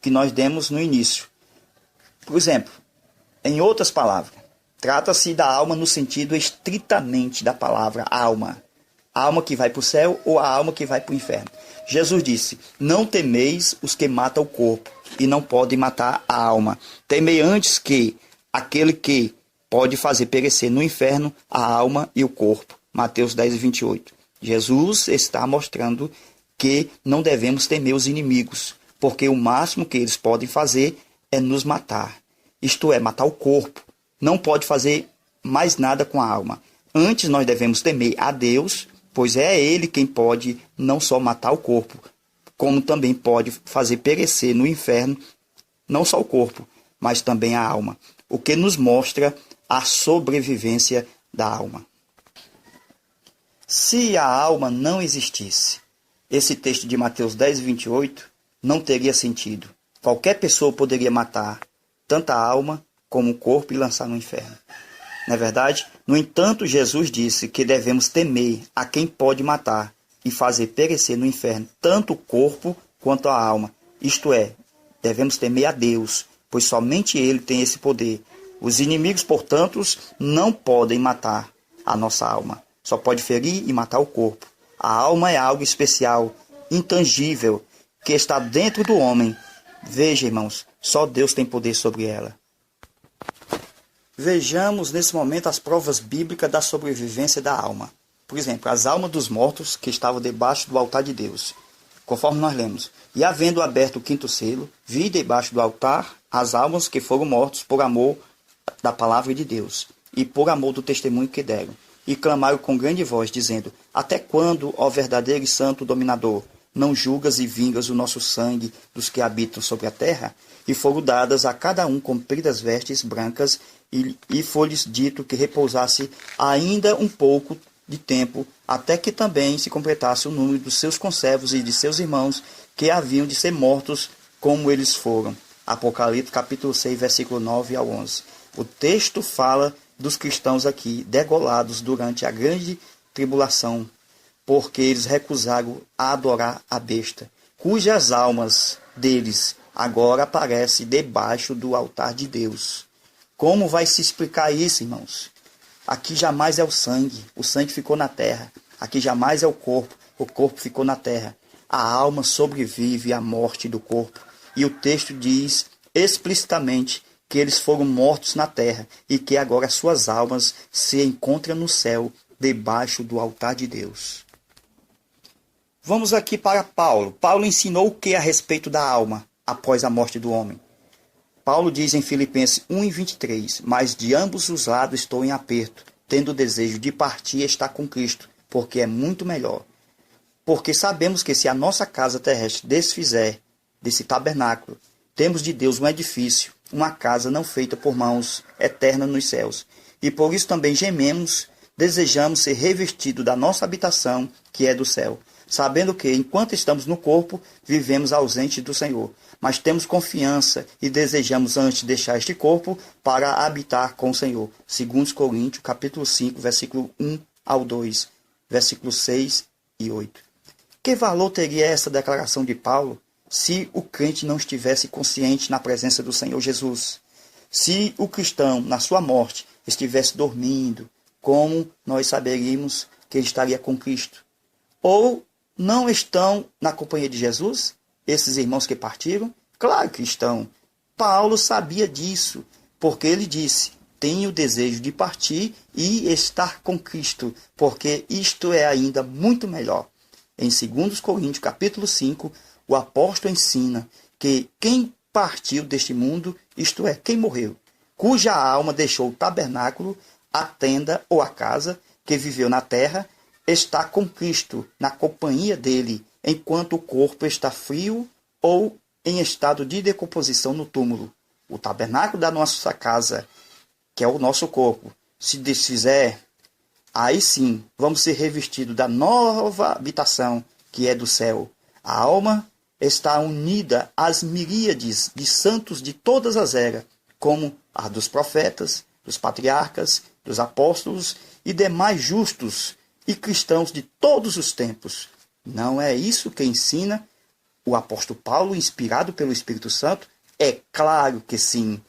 [SPEAKER 1] que nós demos no início. Por exemplo, em outras palavras, trata-se da alma no sentido estritamente da palavra alma. A alma que vai para o céu ou a alma que vai para o inferno. Jesus disse: não temeis os que matam o corpo e não podem matar a alma. Temei antes que aquele que pode fazer perecer no inferno a alma e o corpo. Mateus 10, 28. Jesus está mostrando que não devemos temer os inimigos, porque o máximo que eles podem fazer é nos matar. Isto é, matar o corpo. Não pode fazer mais nada com a alma. Antes nós devemos temer a Deus, pois é Ele quem pode não só matar o corpo, como também pode fazer perecer no inferno não só o corpo, mas também a alma. O que nos mostra a sobrevivência da alma. Se a alma não existisse, esse texto de Mateus 10, 28 não teria sentido. Qualquer pessoa poderia matar tanto a alma como o corpo e lançar no inferno. Não é verdade? No entanto, Jesus disse que devemos temer a quem pode matar e fazer perecer no inferno tanto o corpo quanto a alma. Isto é, devemos temer a Deus, pois somente Ele tem esse poder. Os inimigos, portanto, não podem matar a nossa alma. Só pode ferir e matar o corpo. A alma é algo especial, intangível, que está dentro do homem. Veja, irmãos, só Deus tem poder sobre ela. Vejamos nesse momento as provas bíblicas da sobrevivência da alma. Por exemplo, as almas dos mortos que estavam debaixo do altar de Deus. Conforme nós lemos: e havendo aberto o quinto selo, vi debaixo do altar as almas que foram mortos por amor da palavra de Deus e por amor do testemunho que deram. E clamaram com grande voz, dizendo: até quando, ó verdadeiro e santo dominador, não julgas e vingas o nosso sangue dos que habitam sobre a terra? E foram dadas a cada um compridas vestes brancas, e foi-lhes dito que repousasse ainda um pouco de tempo, até que também se completasse o número dos seus conservos e de seus irmãos, que haviam de ser mortos como eles foram. Apocalipse capítulo 6, versículo 9 ao 11. O texto fala dos cristãos aqui, degolados durante a grande tribulação, porque eles recusaram a adorar a besta, cujas almas deles agora aparecem debaixo do altar de Deus. Como vai se explicar isso, irmãos? Aqui jamais é o sangue ficou na terra. Aqui jamais é o corpo ficou na terra. A alma sobrevive à morte do corpo. E o texto diz explicitamente que eles foram mortos na terra e que agora suas almas se encontram no céu, debaixo do altar de Deus. Vamos aqui para Paulo. Paulo ensinou o que a respeito da alma após a morte do homem? Paulo diz em Filipenses 1:23, mas de ambos os lados estou em aperto, tendo o desejo de partir e estar com Cristo, porque é muito melhor. Porque sabemos que se a nossa casa terrestre desfizer desse tabernáculo, temos de Deus um edifício, uma casa não feita por mãos, eterna nos céus. E por isso também gememos, desejamos ser revestidos da nossa habitação, que é do céu, sabendo que, enquanto estamos no corpo, vivemos ausentes do Senhor. Mas temos confiança e desejamos antes deixar este corpo para habitar com o Senhor. 2 Coríntios, capítulo 5, versículo 1 ao 2, versículos 6 e 8. Que valor teria essa declaração de Paulo se o crente não estivesse consciente na presença do Senhor Jesus? Se o cristão, na sua morte, estivesse dormindo, como nós saberíamos que ele estaria com Cristo? Ou não estão na companhia de Jesus, esses irmãos que partiram? Claro que estão. Paulo sabia disso, porque ele disse, tenho o desejo de partir e estar com Cristo, porque isto é ainda muito melhor. Em 2 Coríntios, capítulo 5, o apóstolo ensina que quem partiu deste mundo, isto é, quem morreu, cuja alma deixou o tabernáculo, a tenda ou a casa que viveu na terra, está com Cristo, na companhia dele, enquanto o corpo está frio ou em estado de decomposição no túmulo. O tabernáculo da nossa casa, que é o nosso corpo, se desfizer, aí sim vamos ser revestidos da nova habitação, que é do céu. A alma está unida às miríades de santos de todas as eras, como a dos profetas, dos patriarcas, dos apóstolos e demais justos e cristãos de todos os tempos. Não é isso que ensina o apóstolo Paulo, inspirado pelo Espírito Santo? É claro que sim.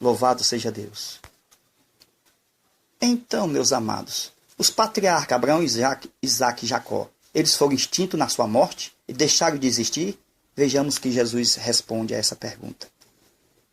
[SPEAKER 1] Louvado seja Deus. Então, meus amados, os patriarcas Abraão, Isaac e Jacó, eles foram extintos na sua morte e deixaram de existir? Vejamos que Jesus responde a essa pergunta.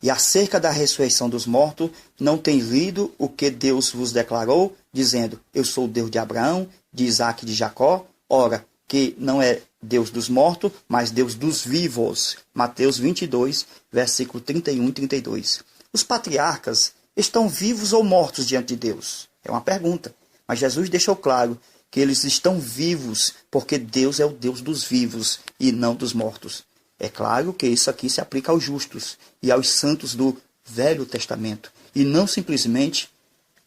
[SPEAKER 1] E acerca da ressurreição dos mortos, não tem lido o que Deus vos declarou, dizendo, eu sou o Deus de Abraão, de Isaac e de Jacó? Ora, que não é Deus dos mortos, mas Deus dos vivos. Mateus 22, versículo 31 e 32. Os patriarcas estão vivos ou mortos diante de Deus? É uma pergunta. Mas Jesus deixou claro que eles estão vivos, porque Deus é o Deus dos vivos e não dos mortos. É claro que isso aqui se aplica aos justos e aos santos do Velho Testamento, e não simplesmente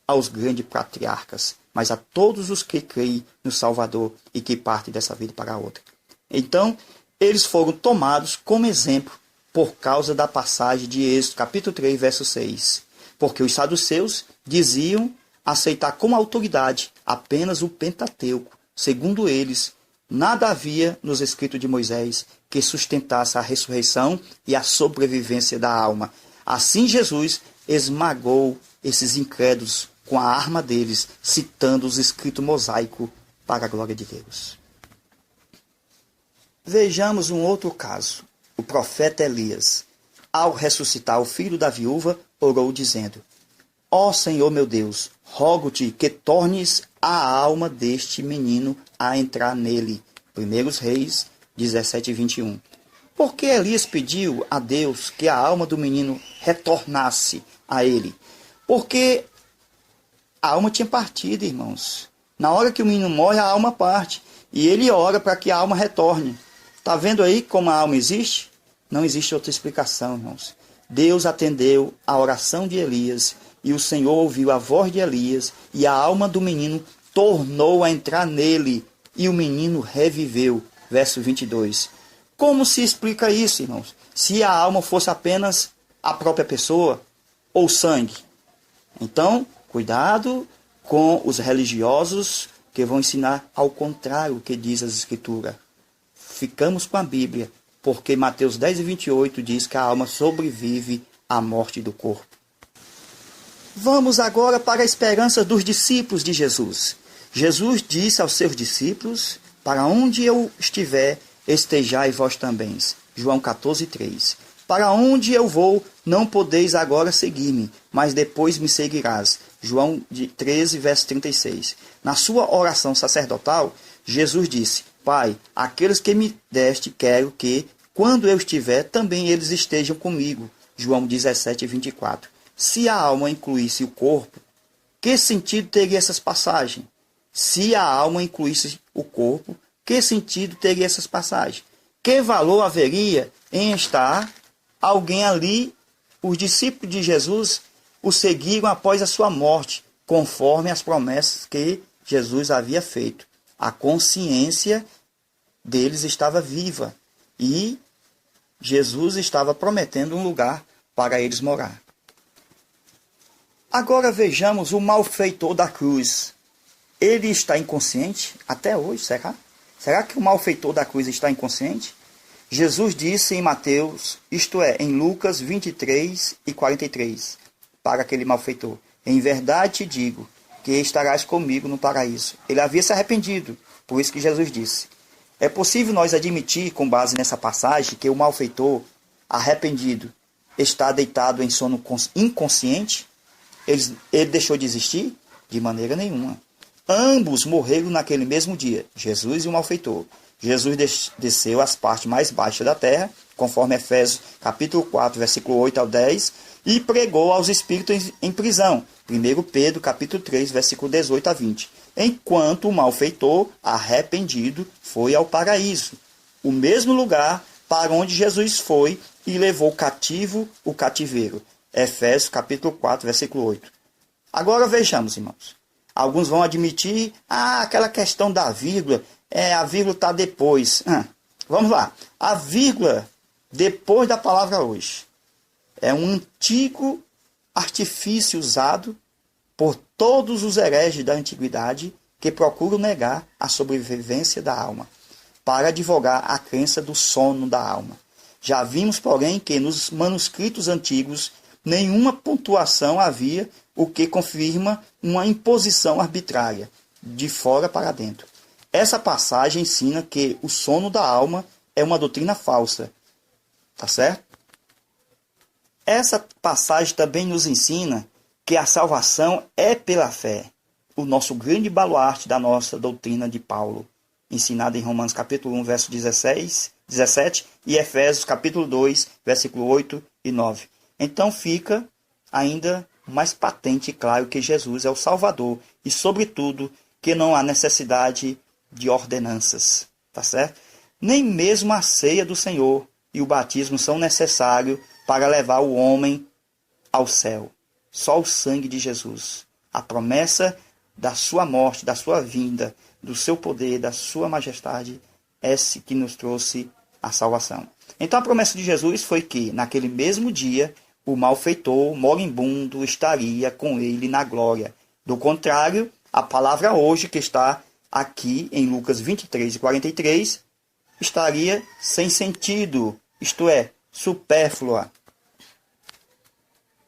[SPEAKER 1] aos grandes patriarcas, mas a todos os que creem no Salvador e que partem dessa vida para a outra. Então, eles foram tomados como exemplo por causa da passagem de Êxodo, capítulo 3, verso 6. Porque os saduceus diziam aceitar como autoridade apenas o Pentateuco. Segundo eles, nada havia nos escritos de Moisés que sustentasse a ressurreição e a sobrevivência da alma. Assim Jesus esmagou esses incrédulos com a arma deles, citando os escritos mosaicos para a glória de Deus. Vejamos um outro caso. O profeta Elias, ao ressuscitar o filho da viúva, orou dizendo, ó Senhor meu Deus, rogo-te que tornes a alma deste menino a entrar nele. 1 Reis 17:21. Por que Elias pediu a Deus que a alma do menino retornasse a ele? Porque a alma tinha partido, irmãos. Na hora que o menino morre, a alma parte. E ele ora para que a alma retorne. Está vendo aí como a alma existe? Não existe outra explicação, irmãos. Deus atendeu a oração de Elias e o Senhor ouviu a voz de Elias e a alma do menino tornou a entrar nele e o menino reviveu. Verso 22. Como se explica isso, irmãos? Se a alma fosse apenas a própria pessoa ou sangue? Então, cuidado com os religiosos que vão ensinar ao contrário do que diz as Escrituras. Ficamos com a Bíblia, porque Mateus 10:28 diz que a alma sobrevive à morte do corpo. Vamos agora para a esperança dos discípulos de Jesus. Jesus disse aos seus discípulos: para onde eu estiver, estejai vós também. João 14:3. Para onde eu vou, não podeis agora seguir-me, mas depois me seguirás. João 13, verso 36. Na sua oração sacerdotal, Jesus disse: Pai, aqueles que me deste, quero que, quando eu estiver, também eles estejam comigo. João 17, 24. Se a alma incluísse o corpo, que sentido teria essas passagens? Se a alma incluísse o corpo, que sentido teria essas passagens? Que valor haveria em estar alguém ali? Os discípulos de Jesus o seguiram após a sua morte, conforme as promessas que Jesus havia feito. A consciência deles estava viva e Jesus estava prometendo um lugar para eles morar. Agora vejamos o malfeitor da cruz. Ele está inconsciente até hoje, será? Será que o malfeitor da cruz está inconsciente? Jesus disse em Mateus, isto é, em Lucas 23 e 43, para aquele malfeitor: em verdade te digo que estarás comigo no paraíso. Ele havia se arrependido, por isso que Jesus disse. É possível nós admitir, com base nessa passagem, que o malfeitor arrependido está deitado em sono inconsciente? Ele deixou de existir? De maneira nenhuma. Ambos morreram naquele mesmo dia, Jesus e o malfeitor. Jesus desceu às partes mais baixas da terra, conforme Efésios capítulo 4, versículo 8 ao 10, e pregou aos espíritos em prisão, 1 Pedro capítulo 3, versículo 18 a 20, enquanto o malfeitor, arrependido, foi ao paraíso, o mesmo lugar para onde Jesus foi e levou cativo o cativeiro. Efésios capítulo 4, versículo 8. Agora vejamos, irmãos. Alguns vão admitir, aquela questão da vírgula, a vírgula está depois. Vamos lá. A vírgula, depois da palavra hoje, é um antigo artifício usado por todos os hereges da antiguidade que procuram negar a sobrevivência da alma, para advogar a crença do sono da alma. Já vimos, porém, que nos manuscritos antigos nenhuma pontuação havia, o que confirma uma imposição arbitrária, de fora para dentro. Essa passagem ensina que o sono da alma é uma doutrina falsa. Tá certo? Essa passagem também nos ensina que a salvação é pela fé, o nosso grande baluarte da nossa doutrina de Paulo, ensinada em Romanos capítulo 1, verso 17 e Efésios capítulo 2, versículo 8 e 9. Então fica ainda mais patente e claro que Jesus é o Salvador e, sobretudo, que não há necessidade de ordenanças, tá certo? Nem mesmo a ceia do Senhor e o batismo são necessários para levar o homem ao céu. Só o sangue de Jesus, a promessa da sua morte, da sua vinda, do seu poder, da sua majestade, é esse que nos trouxe a salvação. Então a promessa de Jesus foi que, naquele mesmo dia, o malfeitor moribundo estaria com ele na glória. Do contrário, a palavra hoje, que está aqui em Lucas 23 e 43, estaria sem sentido, isto é, supérflua.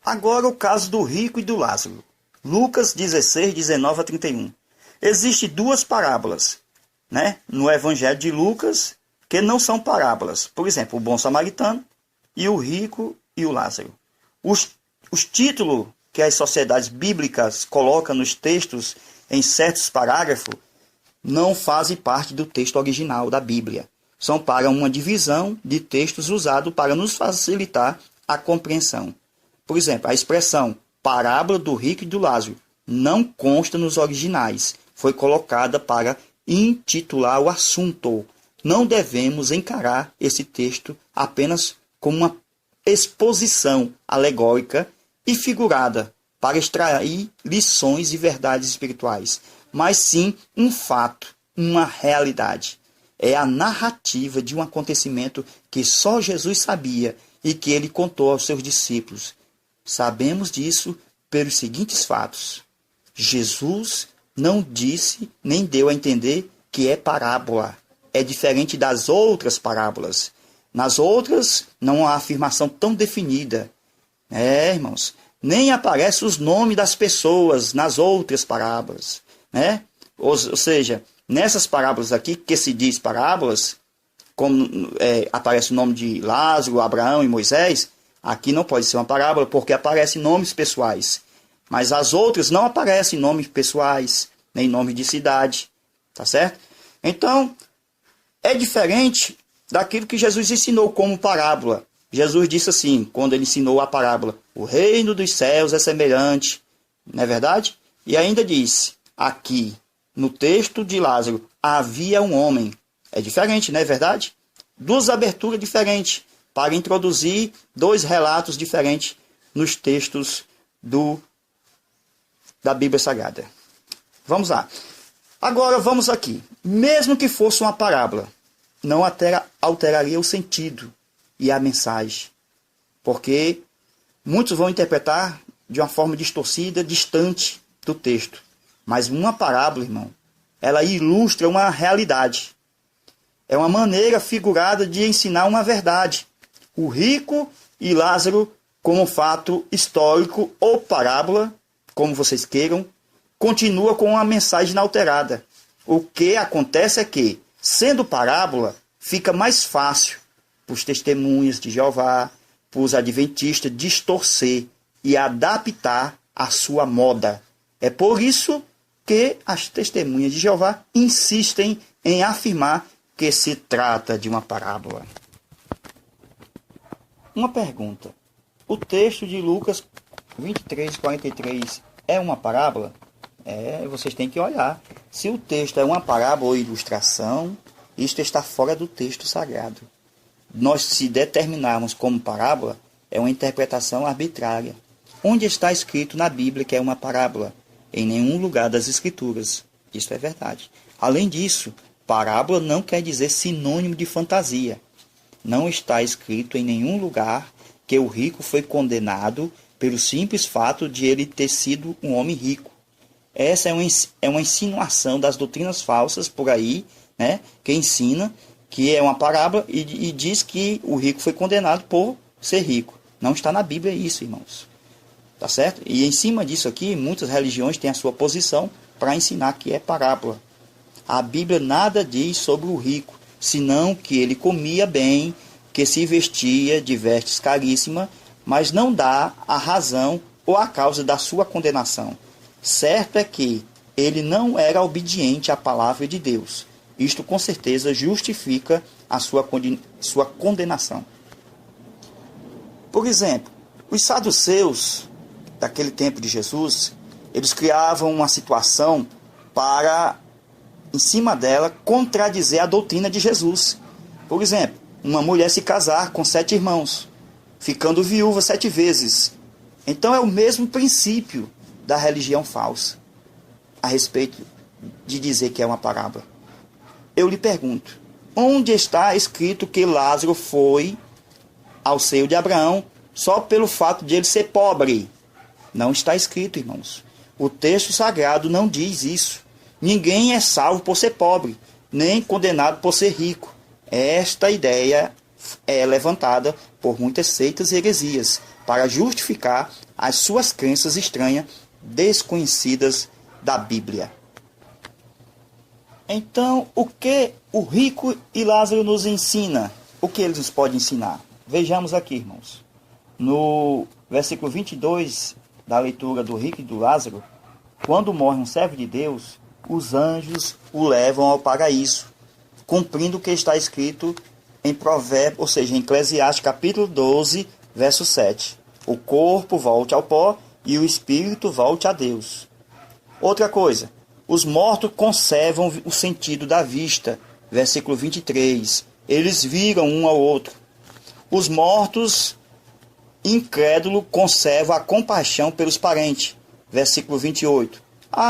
[SPEAKER 1] Agora o caso do rico e do Lázaro. Lucas 16, 19 a 31. Existem duas parábolas, no Evangelho de Lucas, que não são parábolas. Por exemplo, o bom samaritano e o rico e o Lázaro. Os títulos que as sociedades bíblicas colocam nos textos em certos parágrafos não fazem parte do texto original da Bíblia. São para uma divisão de textos usados para nos facilitar a compreensão. Por exemplo, a expressão parábola do rico e do Lázaro não consta nos originais. Foi colocada para intitular o assunto. Não devemos encarar esse texto apenas como uma exposição alegórica e figurada para extrair lições e verdades espirituais, mas sim um fato, uma realidade. é a narrativa de um acontecimento que só Jesus sabia e que ele contou aos seus discípulos. Sabemos disso pelos seguintes fatos. Jesus não disse nem deu a entender que é parábola. É diferente das outras parábolas. Nas outras, não há afirmação tão definida. Irmãos, nem aparecem os nomes das pessoas nas outras parábolas. Ou seja, nessas parábolas aqui, que se diz parábolas, como aparece o nome de Lázaro, Abraão e Moisés, aqui não pode ser uma parábola porque aparecem nomes pessoais. Mas as outras não aparecem nomes pessoais, nem nome de cidade. Tá certo? Então, é diferente daquilo que Jesus ensinou como parábola. Jesus disse assim, quando ele ensinou a parábola, o reino dos céus é semelhante, não é verdade? E ainda disse, aqui, no texto de Lázaro, havia um homem. É diferente, não é verdade? Duas aberturas diferentes, para introduzir dois relatos diferentes nos textos da Bíblia Sagrada. Vamos lá. Agora vamos aqui. Mesmo que fosse uma parábola, não alteraria o sentido e a mensagem. Porque muitos vão interpretar de uma forma distorcida, distante do texto. Mas uma parábola, irmão, ela ilustra uma realidade. É uma maneira figurada de ensinar uma verdade. O rico e Lázaro, como fato histórico ou parábola, como vocês queiram, continua com uma mensagem inalterada. O que acontece é que, sendo parábola, fica mais fácil para os testemunhas de Jeová, para os adventistas distorcer e adaptar a sua moda. É por isso que as testemunhas de Jeová insistem em afirmar que se trata de uma parábola. Uma pergunta. O texto de Lucas 23:43 é uma parábola? Vocês têm que olhar. Se o texto é uma parábola ou ilustração, isto está fora do texto sagrado. Nós, se determinarmos como parábola, é uma interpretação arbitrária. Onde está escrito na Bíblia que é uma parábola? Em nenhum lugar das Escrituras. Isso é verdade. Além disso, parábola não quer dizer sinônimo de fantasia. Não está escrito em nenhum lugar que o rico foi condenado pelo simples fato de ele ter sido um homem rico. Essa é uma insinuação das doutrinas falsas por aí, que ensina que é uma parábola e diz que o rico foi condenado por ser rico. Não está na Bíblia isso, irmãos. Tá certo? E em cima disso aqui, muitas religiões têm a sua posição para ensinar que é parábola. A Bíblia nada diz sobre o rico, senão que ele comia bem, que se vestia de vestes caríssimas, mas não dá a razão ou a causa da sua condenação. Certo é que ele não era obediente à palavra de Deus. Isto com certeza justifica a sua condenação. Por exemplo, os saduceus daquele tempo de Jesus, eles criavam uma situação para, em cima dela, contradizer a doutrina de Jesus. Por exemplo, uma mulher se casar com 7 irmãos, ficando viúva 7 vezes. Então é o mesmo princípio da religião falsa, a respeito de dizer que é uma parábola. Eu lhe pergunto, onde está escrito que Lázaro foi ao seio de Abraão só pelo fato de ele ser pobre? Não está escrito, irmãos. O texto sagrado não diz isso. Ninguém é salvo por ser pobre, nem condenado por ser rico. Esta ideia é levantada por muitas seitas e heresias para justificar as suas crenças estranhas, desconhecidas da Bíblia. Então, o que o rico e Lázaro nos ensina? O que eles nos podem ensinar? Vejamos aqui, irmãos. No versículo 22 da leitura do rico e do Lázaro, quando morre um servo de Deus, os anjos o levam ao paraíso, cumprindo o que está escrito em Provérbios, ou seja, em Eclesiastes capítulo 12, verso 7. O corpo volte ao pó e o espírito volte a Deus. Outra coisa, os mortos conservam o sentido da vista, versículo 23. Eles viram um ao outro. Os mortos incrédulos conservam a compaixão pelos parentes, versículo 28.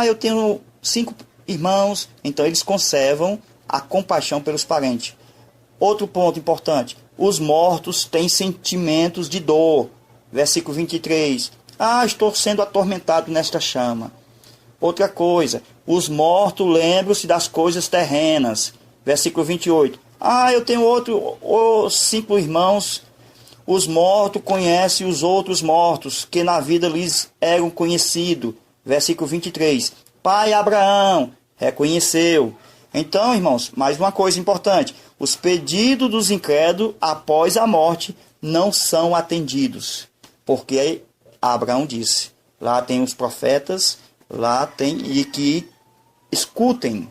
[SPEAKER 1] Eu tenho 5 irmãos, então eles conservam a compaixão pelos parentes. Outro ponto importante, os mortos têm sentimentos de dor. Versículo 23. Estou sendo atormentado nesta chama. Outra coisa, os mortos lembram-se das coisas terrenas. Versículo 28. Eu tenho os 5 irmãos. Os mortos conhecem os outros mortos, que na vida lhes eram conhecidos. Versículo 23. Pai Abraão reconheceu. Então, irmãos, mais uma coisa importante. Os pedidos dos incrédulos após a morte não são atendidos. Porque Abraão disse, lá tem os profetas, lá tem, e que escutem